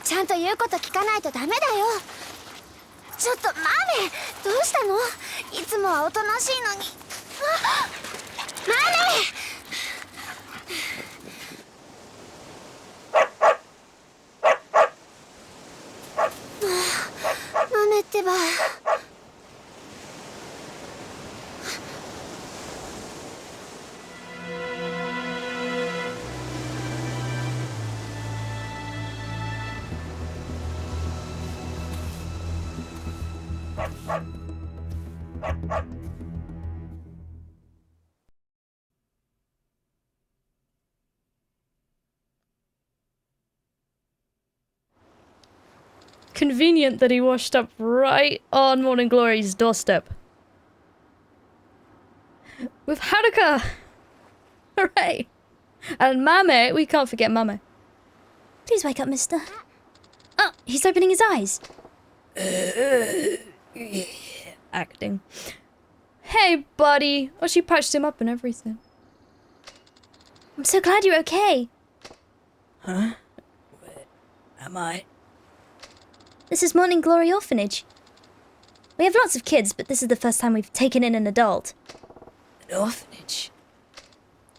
ちゃんと言うこと聞かないとダメだよ。ちょっとマメ、どうしたの？いつもはおとなしいのに。マメ、マメってば。Convenient that he washed up right on Morning Glory's doorstep. With Haruka! Hooray! And Mame, we can't forget Mame. Please wake up, mister. Oh, he's opening his eyes. Acting. Hey, buddy! Oh, she patched him up and everything. I'm so glad you're okay. Huh? Where am I? This is Morning Glory Orphanage. We have lots of kids, but this is the first time we've taken in an adult. An orphanage?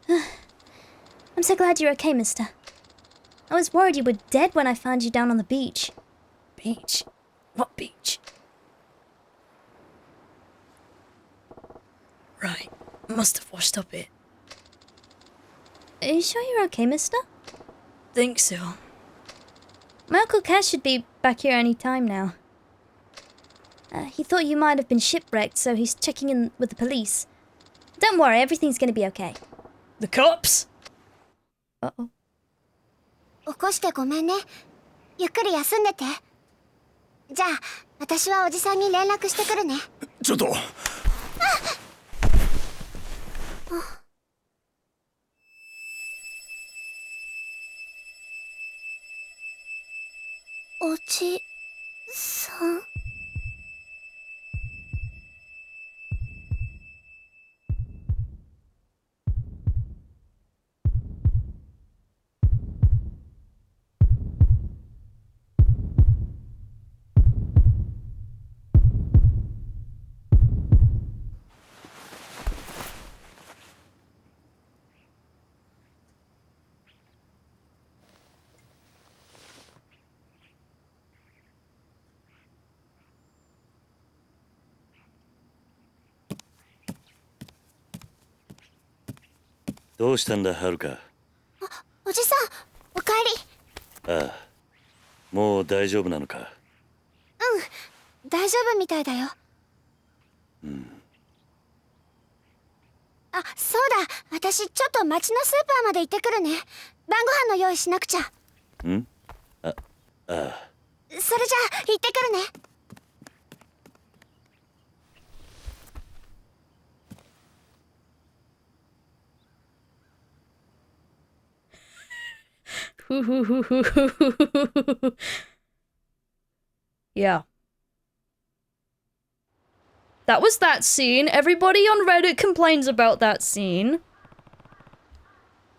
I'm so glad you're okay, mister. I was worried you were dead when I found you down on the beach. Beach? What beach? Right, must have washed up it. Are you sure you're okay, mister? Think so. My Uncle Cash should be back here any time now. He thought you might have been shipwrecked, so he's checking in with the police. Don't worry, everything's gonna be okay. The cops? Uh-oh. 起こしてごめんね。ゆっくり休んでて。じゃあ、私はおじさんに連絡してくるね。ちょっと。おじさん。どうしたんだ、はるか。おじさん、おかえり。ああ、もう大丈夫なのか。うん、大丈夫みたいだよ。うん。あ、そうだ、私ちょっと町のスーパーまで行ってくるね。晩ご飯の用意しなくちゃ。ん？あ、ああ。それじゃあ、行ってくるね。Yeah. That was that scene. Everybody on Reddit complains about that scene.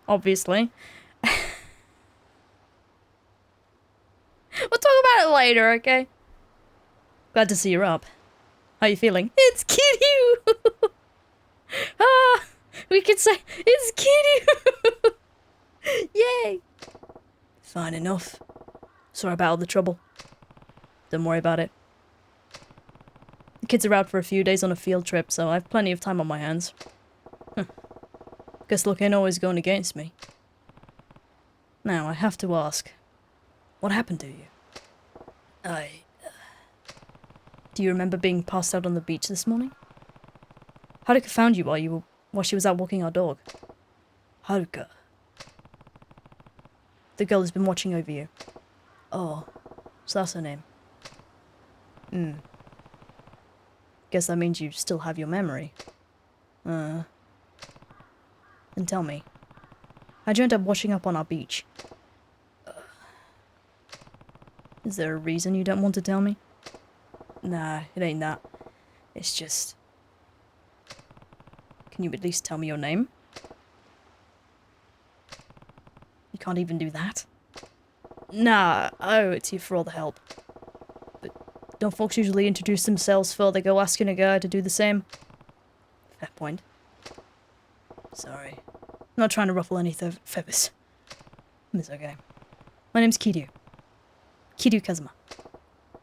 Obviously. We'll talk about it later, okay? Glad to see you're up. How you feeling? It's Kiryu! Ah, we could say, it's Kiryu! Yay! Fine enough. Sorry about all the trouble. Don't worry about it. The kids are out for a few days on a field trip, so I have plenty of time on my hands. Guess luck ain't always going against me. Now, I have to ask, what happened to you? Do you remember being passed out on the beach this morning? Haruka found you while she was out walking our dog. Haruka. The girl who's been watching over you. Oh, So that's her name. Guess that means you still have your memory. Then tell me, how'd you end up washing up on our beach? Is there a reason you don't want to tell me? nah, it ain't that. It's just... Can you at least tell me your name? You can't even do that? Nah, I owe it to you for all the help. But don't folks usually introduce themselves before they go asking a guy to do the same? Fair point. Sorry. I'm not trying to ruffle any feathers. It's okay. My name's Kiryu. Kiryu Kazuma.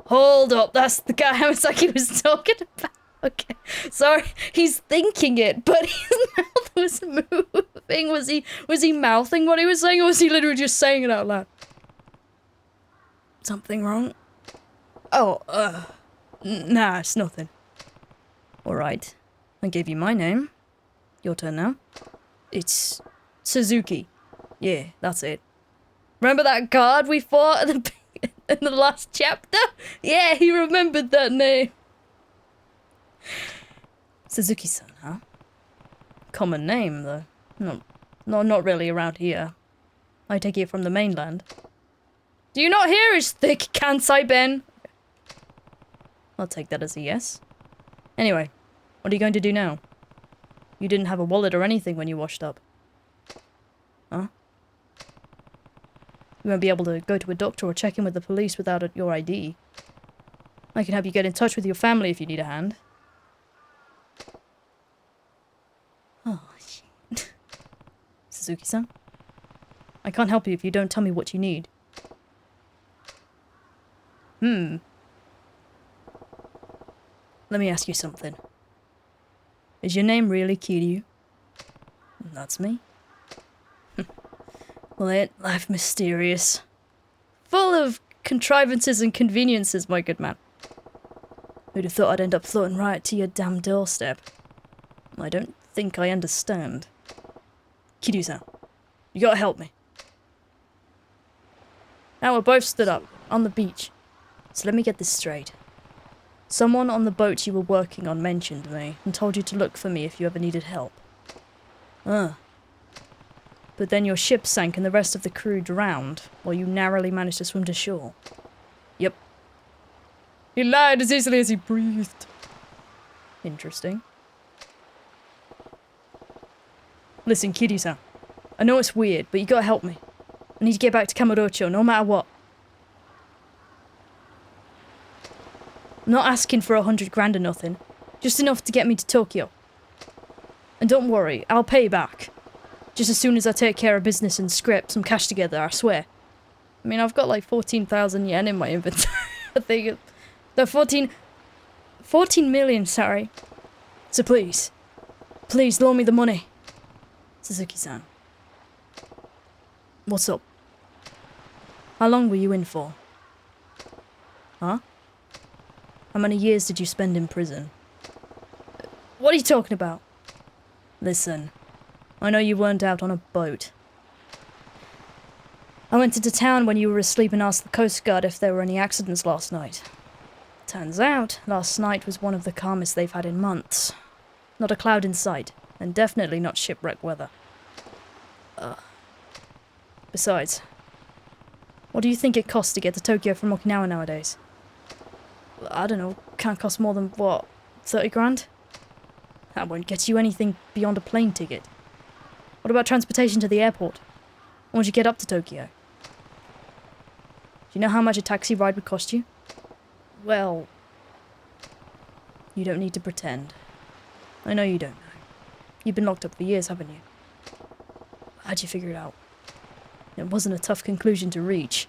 Hold up, that's the guy Hamasaki was talking about. Okay. Sorry, he's thinking it, but his mouth was moving. Was he mouthing what he was saying, or was he literally just saying it out loud? Something wrong? Oh, nah, it's nothing. Alright. I gave you my name. Your turn now. It's Suzuki. Yeah, that's it. Remember that guard we fought in the last chapter? Yeah, he remembered that name. Suzuki-san, huh? Common name, though. Not really around here. I take it from the mainland. Do you not hear his thick Kansai Ben? I'll take that as a yes. Anyway, what are you going to do now? You didn't have a wallet or anything when you washed up. Huh? You won't be able to go to a doctor or check in with the police without your ID. I can help you get in touch with your family if you need a hand. Oh, shit. Suzuki-san? I can't help you if you don't tell me what you need. Let me ask you something. Is your name really Kiryu? That's me. Well, ain't life mysterious? Full of contrivances and conveniences, my good man. Who'd have thought I'd end up floating right to your damn doorstep? I don't think I understand. Kiryu-san, you gotta help me. Now we're both stood up, on the beach. So let me get this straight. Someone on the boat you were working on mentioned me, and told you to look for me if you ever needed help. But then your ship sank and the rest of the crew drowned, while you narrowly managed to swim to shore. Yep. He lied as easily as he breathed. Interesting. Listen, Kiryu-san. I know it's weird, but you gotta help me. I need to get back to Kamurocho, no matter what. I'm not asking for 100 grand or nothing. Just enough to get me to Tokyo. And don't worry, I'll pay back. Just as soon as I take care of business and scrape some cash together, I swear. I mean, I've got like 14,000 yen in my inventory. I think the 14 million, sorry. So please loan me the money. Suzuki-san. What's up? How long were you in for? Huh? How many years did you spend in prison? What are you talking about? Listen, I know you weren't out on a boat. I went into town when you were asleep and asked the Coast Guard if there were any accidents last night. Turns out, last night was one of the calmest they've had in months. Not a cloud in sight, and definitely not shipwreck weather. Besides, what do you think it costs to get to Tokyo from Okinawa nowadays? I don't know, can't cost more than, what, 30 grand? That won't get you anything beyond a plane ticket. What about transportation to the airport? Once you get up to Tokyo? Do you know how much a taxi ride would cost you? Well, you don't need to pretend. I know you don't know. You've been locked up for years, haven't you? How'd you figure it out? It wasn't a tough conclusion to reach.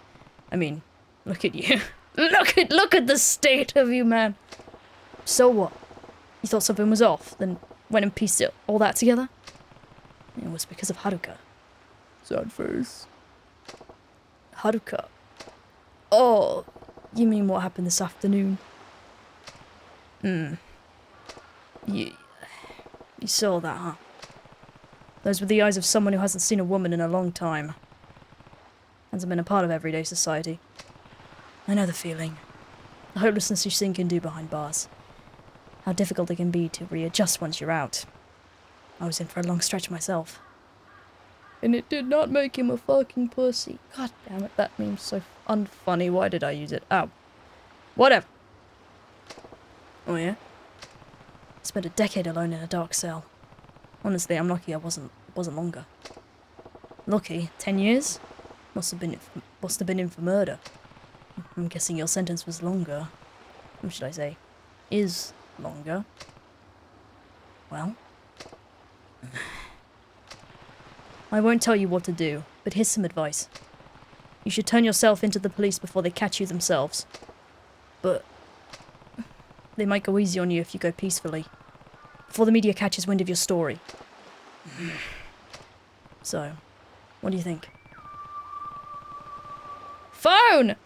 I mean, look at you. Look at the state of you, man. So what? You thought something was off, then went and pieced all that together? It was because of Haruka. Sad face. Haruka. Oh, you mean what happened this afternoon? You saw that, huh? Those were the eyes of someone who hasn't seen a woman in a long time. Hasn't been a part of everyday society. I know the feeling. The hopelessness you sink into behind bars. How difficult it can be to readjust once you're out. I was in for a long stretch myself. And it did not make him a fucking pussy. God damn it, that meme's so unfunny. Why did I use it? Oh. Whatever. Oh yeah? I spent a decade alone in a dark cell. Honestly, I'm lucky I wasn't longer. Lucky? 10 years? Must have been in for murder. I'm guessing your sentence was longer. What should I say? Is longer. Well, I won't tell you what to do, but here's some advice. You should turn yourself into the police before they catch you themselves. But they might go easy on you if you go peacefully, before the media catches wind of your story. So, what do you think? Phone!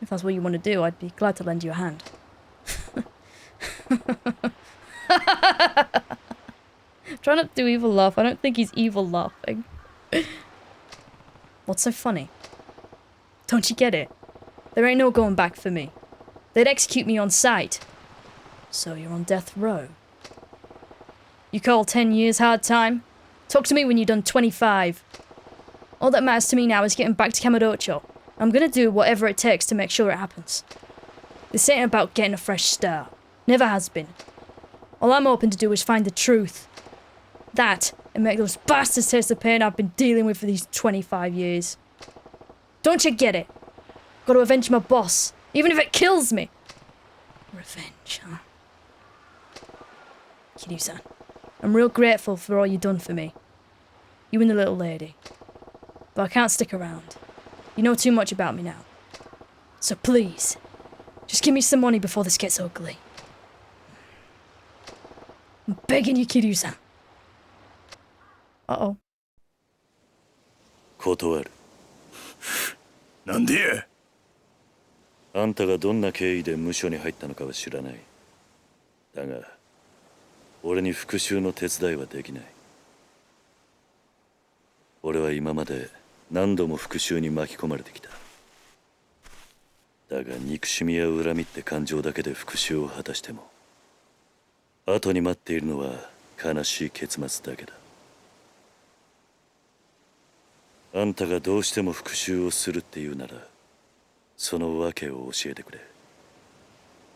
If that's what you want to do, I'd be glad to lend you a hand. Try not to do evil laugh. I don't think he's evil laughing. What's so funny? Don't you get it? There ain't no going back for me. They'd execute me on sight. So you're on death row. You call 10 years hard time? Talk to me when you've done 25. All that matters to me now is getting back to Kamurocho. I'm gonna do whatever it takes to make sure it happens. This ain't about getting a fresh start. Never has been. All I'm hoping to do is find the truth. That, and make those bastards taste the pain I've been dealing with for these 25 years. Don't you get it? Gotta avenge my boss, even if it kills me. Revenge, huh? Kiryu-san, I'm real grateful for all you done for me. You and the little lady. But I can't stick around. You know too much about me now. So please, just give me some money before this gets ugly. I'm begging you, Kiryu-san. Uh-oh. 断る。なんでや。あんたがどんな経緯で無所に入ったのかは知らない。だが、俺に復讐の手伝いはできない。俺は今まで何度も復讐に巻き込まれてきた。だが憎しみや恨みって感情だけで復讐を果たしても、後に待っているのは悲しい結末だけだ。あんたがどうしても復讐をするっていうなら、その訳を教えてくれ。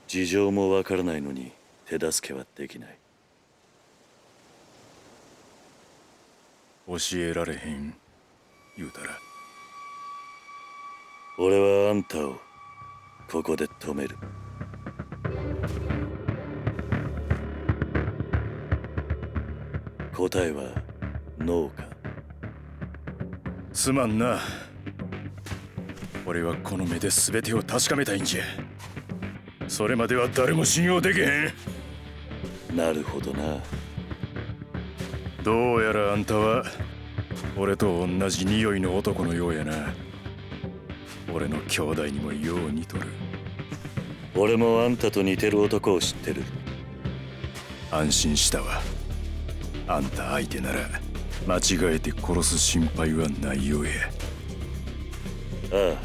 事情もわからないのに手助けはできない。教えられへん言うたら。俺はあんたをここで止める。答えはノーか。すまんな。俺はこの目で全てを確かめたいんじゃ。それまでは誰も信用できへん。なるほどな。どうやらあんたは俺と同じ匂いの男のようやな。俺の兄弟にもよう似とる。俺もあんたと似てる男を知ってる。安心したわ。あんた相手なら間違えて殺す心配はないようや。ああ、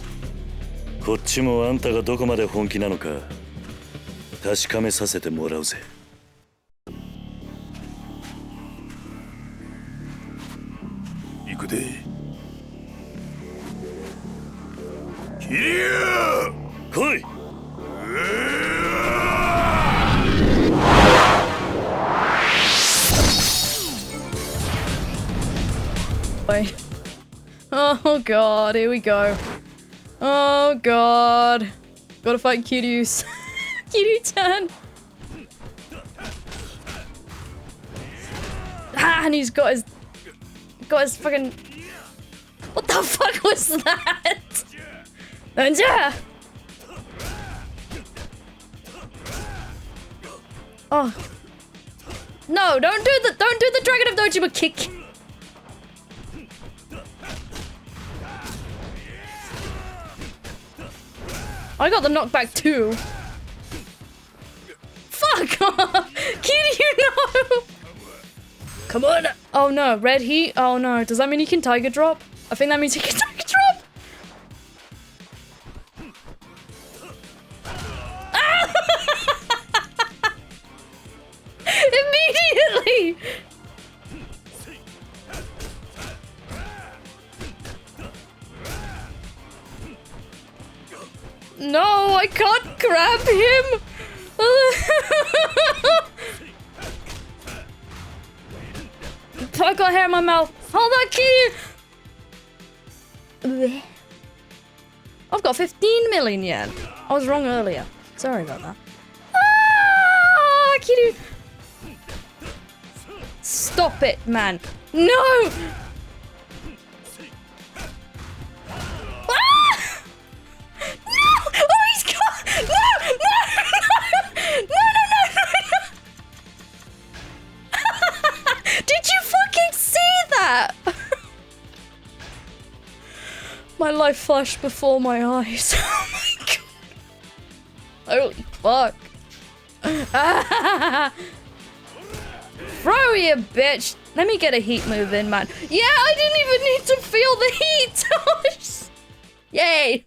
こっちもあんたがどこまで本気なのか確かめさせてもらうぜ。行くで。キリュウ！来い！Oh god, here we go. Oh god. Gotta fight Kiryu's. Kiryu-chan! Ah, and he's got his fucking... What the fuck was that? Ninja! Oh. No, don't do the Dragon of Dojima kick. I got the knockback too. Fuck off! Kiryu, no! Come on! Oh no, red heat? Oh no, does that mean he can tiger drop? I think that means he can tiger drop! Ah! Immediately! No, I can't grab him! I got hair in my mouth. Hold on, Kiryu! Bleh. I've got 15 million yen. I was wrong earlier. Sorry about that. Ah, Kiryu. Stop it, man. No! Ah! No! Oh, he's got... No! No! No! No, no, no, no! Did you fucking see that? My life flashed before my eyes. Oh my god. Holy fuck. Throw you, bitch. Let me get a heat move in, man. Yeah, I didn't even need to feel the heat. Yay.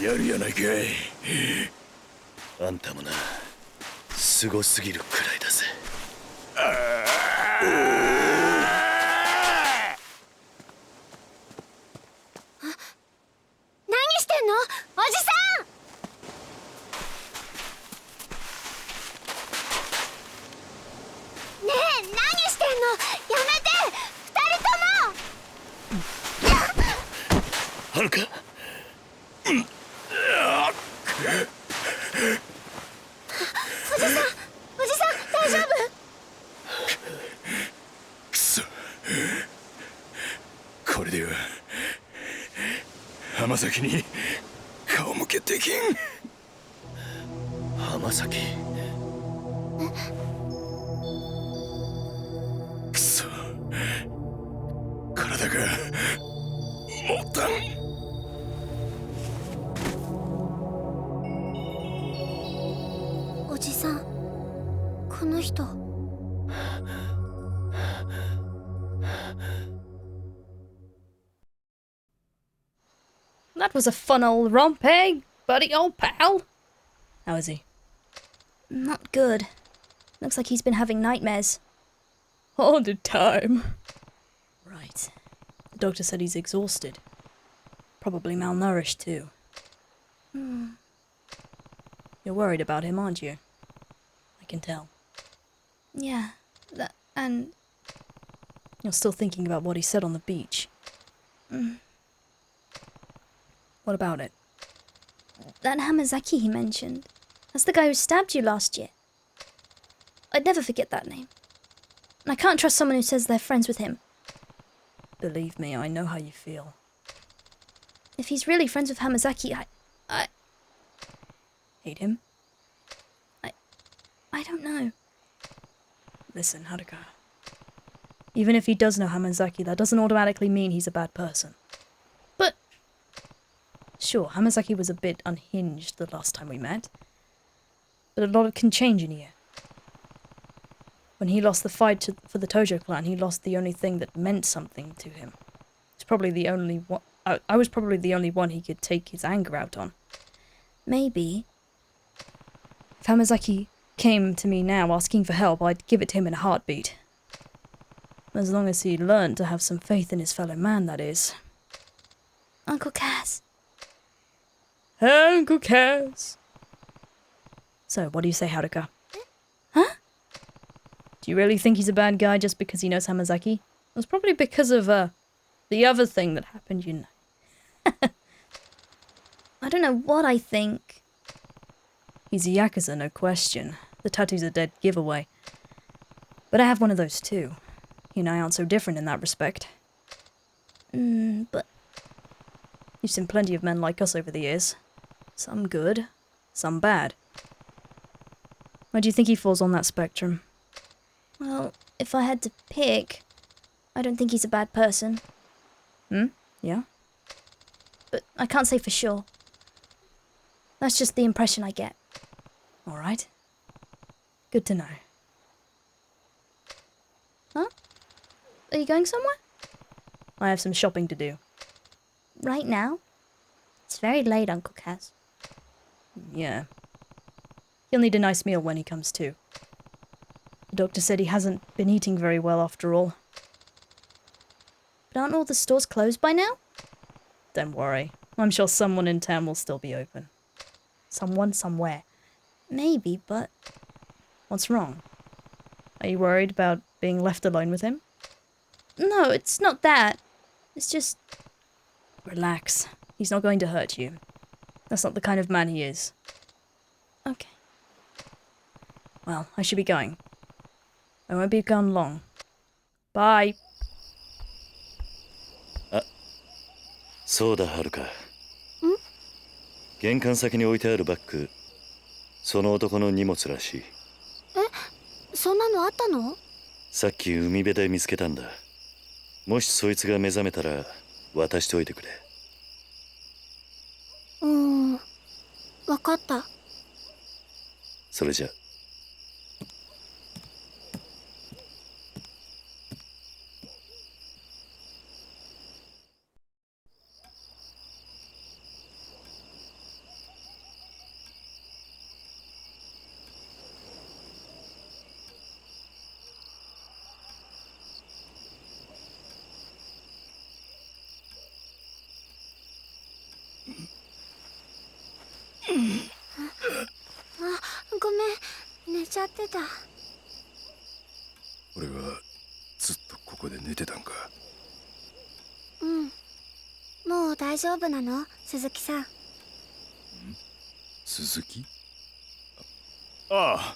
やるやないかい。あんたもな、すごすぎるくらいだぜ。何してんのおじさん。ねえ、何してんの。やめて、二人とも。はるか。おじさん、大丈夫？くそ。これでは浜崎に顔向けできん。浜崎。くそ。体が持たん。おじさん、この人。That was a fun old romp, eh, buddy old pal? How is he? Not good. Looks like he's been having nightmares. All the time. Right. The doctor said he's exhausted. Probably malnourished too. You're worried about him, aren't you? I can tell. Yeah, and... You're still thinking about what he said on the beach. What about it? that Hamazaki he mentioned. That's the guy who stabbed you last year. I'd never forget that name. And I can't trust someone who says they're friends with him. Believe me, I know how you feel. If he's really friends with Hamazaki, I Hate him? I don't know. Listen, Haruka. Even if he does know Hamazaki, that doesn't automatically mean he's a bad person. But... Sure, Hamazaki was a bit unhinged the last time we met. But a lot can change in a year. When he lost the fight for the Tojo clan, he lost the only thing that meant something to him. It's probably the only one... I was probably the only one he could take his anger out on. Maybe. If Hamazaki came to me now asking for help, I'd give it to him in a heartbeat. As long as he learned to have some faith in his fellow man, that is. Uncle Kaz. Uncle Kaz. So, what do you say, Haruka? Huh? Do you really think he's a bad guy just because he knows Hamazaki? It was probably because of, the other thing that happened, you know. I don't know what I think. He's a Yakuza, no question. The tattoo's a dead giveaway. But I have one of those too. You and I aren't so different in that respect. But... You've seen plenty of men like us over the years. Some good, some bad. Where do you think he falls on that spectrum? Well, if I had to pick, I don't think he's a bad person. Yeah? But I can't say for sure. That's just the impression I get. Alright. Good to know. Huh? Are you going somewhere? I have some shopping to do. Right now? It's very late, Uncle Kaz. Yeah. He'll need a nice meal when he comes to. The doctor said he hasn't been eating very well after all. But aren't all the stores closed by now? Don't worry. I'm sure someone in town will still be open. Someone somewhere. Maybe, but What's wrong? Are you worried about being left alone with him? no, it's not that. It's just Relax. He's not going to hurt you. That's not the kind of man he is. okay. Well, I should be going. I won't be gone long. Bye. そうだ、はるか。玄関先に置いてあるバッグ、その男の荷物らしい。そんなのあったの？さっき海辺で見つけたんだ。もしそいつが目覚めたら渡しておいてくれ。わかった。それじゃ。ごめん、寝ちゃってた。俺はずっとここで寝てたんか。もう大丈夫なの、鈴木さん。鈴木？ああ。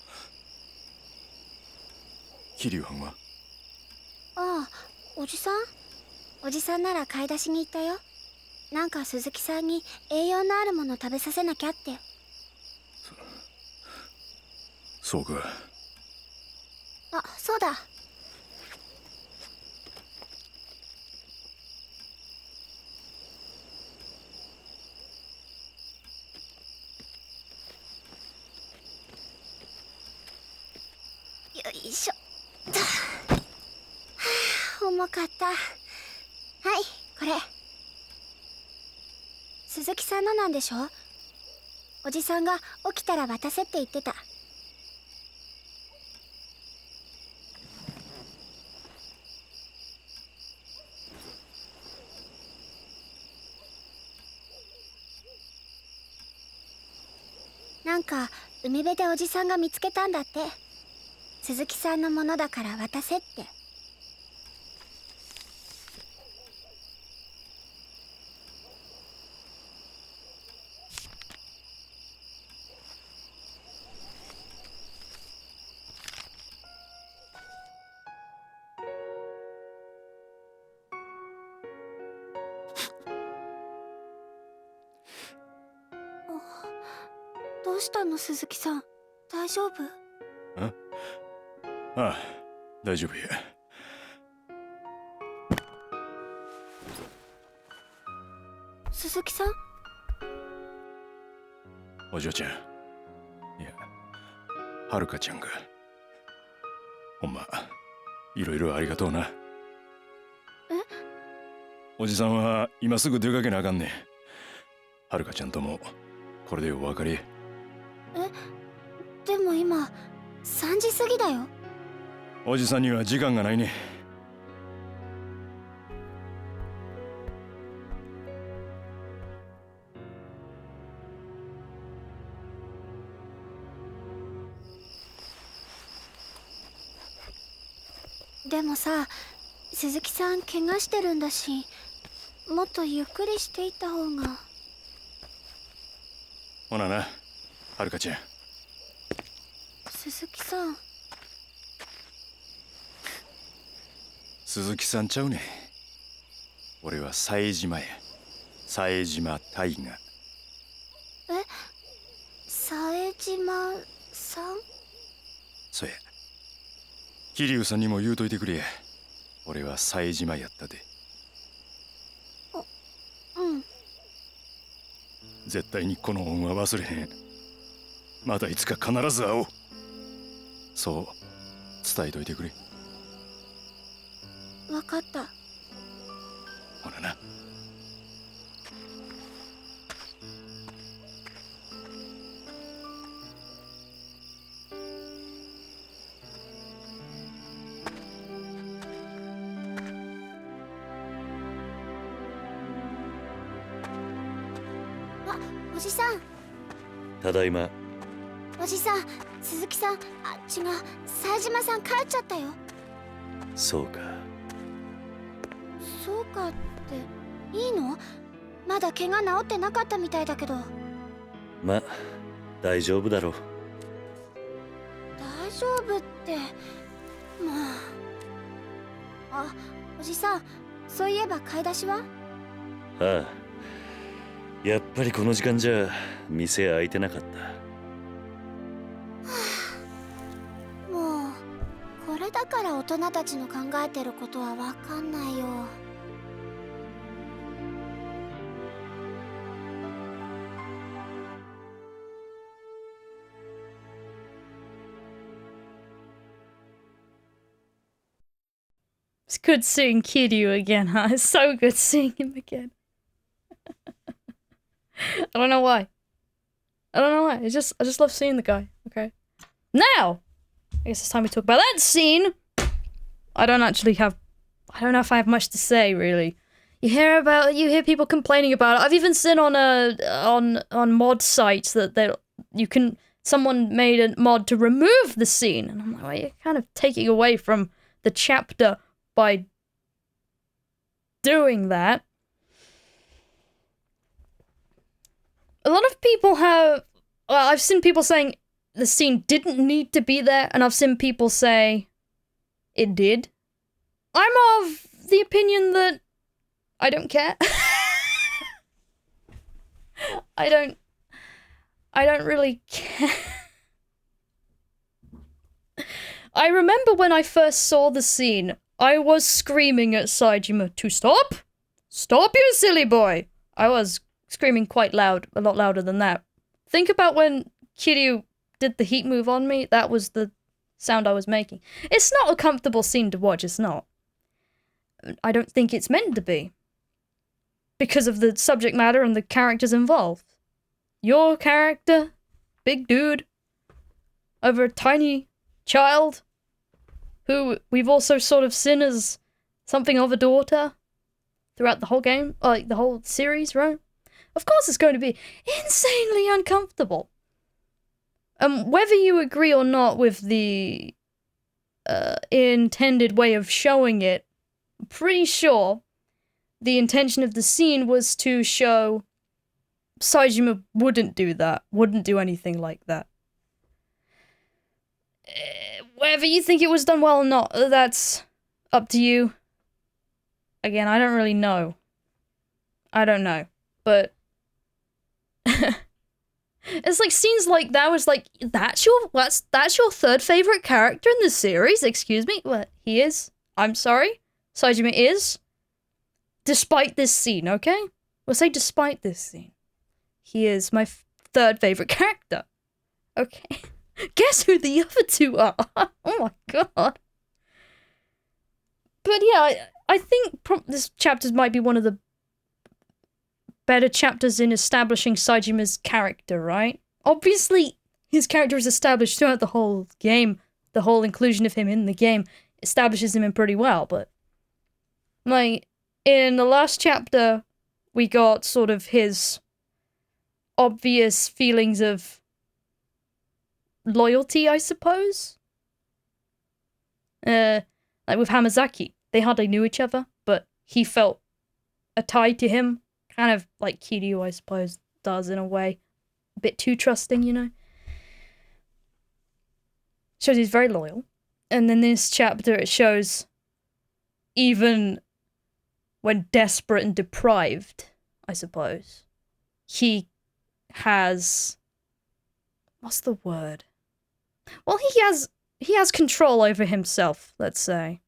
桐生藩は？ああ、おじさん？おじさんなら買い出しに行ったよ。なんか鈴木さんに栄養のあるもの食べさせなきゃって。そうか。あ、そうだ。よいしょっと。はあ、重かった。はい、これ。鈴木さんのなんでしょ？おじさんが起きたら渡せって言ってた。なんか海辺でおじさんが見つけたんだって。鈴木さんのものだから渡せって。どうしたの、鈴木さん？大丈夫？ああ、大丈夫や。鈴木さん？お嬢ちゃん、いや、はるかちゃんが。ほんま、いろいろありがとうな。おじさんは今すぐ出かけなあかんねん。はるかちゃんともこれでお別れ。でも今3時過ぎだよ。おじさんには時間がないね。でもさ、鈴木さん怪我してるんだし、もっとゆっくりしていった方が。ほなな、はるかちゃん。鈴木さん。鈴木さんちゃうねん。俺は冴島や。冴島大河。冴島さん？そうや。桐生さんにも言うといてくれや。俺は冴島やったで。うん。絶対にこの恩は忘れへん。またいつか必ず会おう。そう伝えといてくれ。わかった。ほらな。おじさん。ただいま。おじさん、鈴木さん、あ、違う、冴島さん帰っちゃったよ。そうか。そうかっていいの？まだ怪我治ってなかったみたいだけど。ま、大丈夫だろう。大丈夫って、まあ。あ、おじさん、そういえば買い出しは？ああ、やっぱりこの時間じゃ店開いてなかった。もうこれだから大人たちの考えてることはわかんないよ。It's good seeing Kiryu again, huh? It's so good seeing him again. I don't know why. I don't know why. I just love seeing the guy. Okay. Now, I guess it's time we talk about that scene. I don't know if I have much to say really. You hear people complaining about it. I've even seen on mod sites that someone made a mod to remove the scene, and I'm like, well, you're kind of taking away from the chapter by doing that. A lot of people I've seen people saying the scene didn't need to be there, and I've seen people say it did. I'm of the opinion that I don't care. I don't really care. I remember when I first saw the scene, I was screaming at Saejima to stop! Stop, you silly boy! I was screaming quite loud, a lot louder than that. Think about when Kiryu did the heat move on me, that was the sound I was making. It's not a comfortable scene to watch, it's not. I don't think it's meant to be. Because of the subject matter and the characters involved. Your character, big dude, over a tiny child, who we've also sort of seen as something of a daughter throughout the whole game, like the whole series, right? Of course it's going to be insanely uncomfortable. Whether you agree or not with the intended way of showing it, I'm pretty sure the intention of the scene was to show Saejima wouldn't do that, wouldn't do anything like that. Whether you think it was done well or not, that's up to you. Again, I don't really know. I don't know. But it's like scenes like that was like, that's your third favorite character in the series? Excuse me? What? He is? I'm sorry? Saejima is? Despite this scene, okay? We'll say despite this scene. He is my third favorite character. Okay. Guess who the other two are? Oh my god. But yeah, I think this chapter might be one of the better chapters in establishing Saejima's character, right? Obviously, his character is established throughout the whole game. The whole inclusion of him in the game establishes him in pretty well, but like, in the last chapter, we got sort of his obvious feelings of loyalty, I suppose. Like with Hamazaki, they hardly knew each other, but he felt a tie to him, kind of like Kiryu, I suppose, does in a way. A bit too trusting, you know? Shows he's very loyal. And in this chapter, it shows even when desperate and deprived, I suppose, he has... what's the word? Well, he has control over himself, let's say.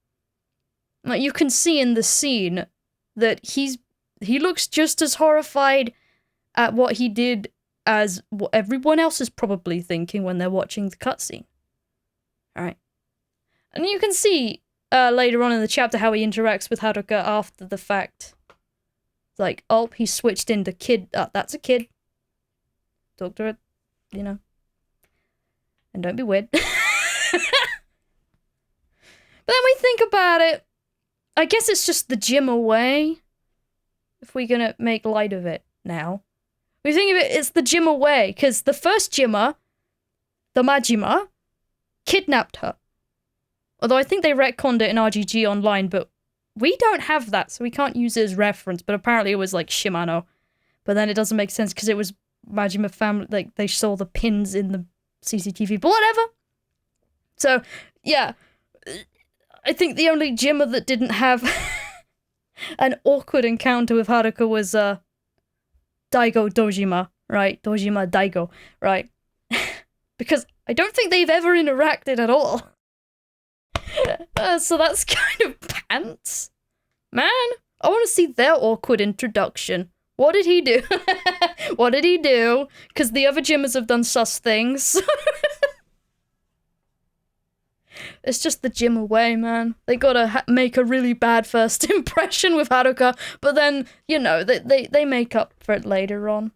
Like, you can see in the scene that he looks just as horrified at what he did as what everyone else is probably thinking when they're watching the cutscene. Alright. And you can see later on in the chapter how he interacts with Haruka after the fact. It's like, oh, he switched into kid. That's a kid. Talk to it, you know. And don't be weird. But then we think about it. I guess it's just the gym away. If we're gonna make light of it now. We think of it, it's the Jima way, because the first Jima, the Majima, kidnapped her. Although I think they retconned it in RGG Online, but we don't have that, so we can't use it as reference, but apparently it was like Shimano. But then it doesn't make sense because it was Majima family, like they saw the pins in the CCTV, but whatever. So, yeah. I think the only Jima that didn't have an awkward encounter with Haruka was Daigo Dojima, right? Dojima Daigo, right? Because I don't think they've ever interacted at all. So that's kind of pants. Man, I want to see their awkward introduction. What did he do? What did he do? Because the other Jimas have done sus things. It's just the Jima way, man. They gotta make a really bad first impression with Haruka, but then, you know, they make up for it later on.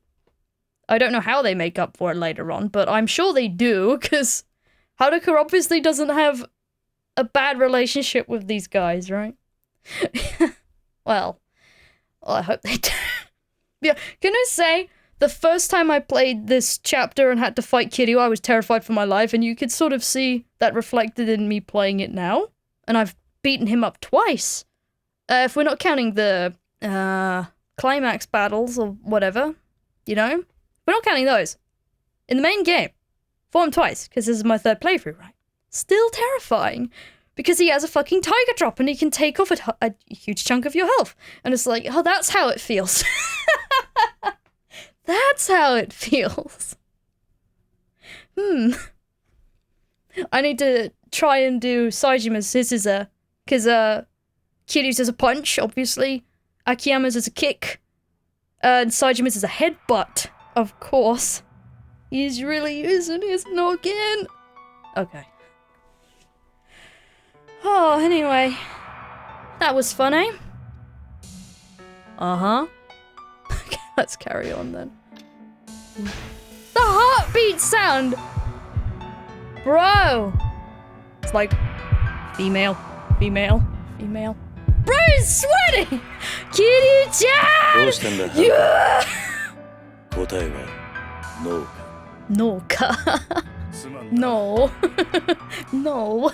I don't know how they make up for it later on, but I'm sure they do, because Haruka obviously doesn't have a bad relationship with these guys, right? Well, I hope they do. Yeah, can I say, the first time I played this chapter and had to fight Kiryu, I was terrified for my life, and you could sort of see that reflected in me playing it now. And I've beaten him up twice. If we're not counting the climax battles or whatever, you know? We're not counting those. In the main game, fought him twice, because this is my third playthrough, right? Still terrifying, because he has a fucking tiger drop and he can take off a huge chunk of your health. And it's like, oh, that's how it feels. That's how it feels. I need to try and do Saejima's scissor, because Kiryu's is a punch, obviously. Akiyama's is a kick. And Saejima's is a headbutt, of course. He's really using his noggin. Okay. Oh, anyway. That was fun, eh? Uh-huh. Okay, let's carry on then. The heartbeat sound! Bro! It's like, female, female, female. Bro, he's sweating! Kiryu-chan! どうしたんだ Yeah! 答えはノーか No か。すまんな No. No.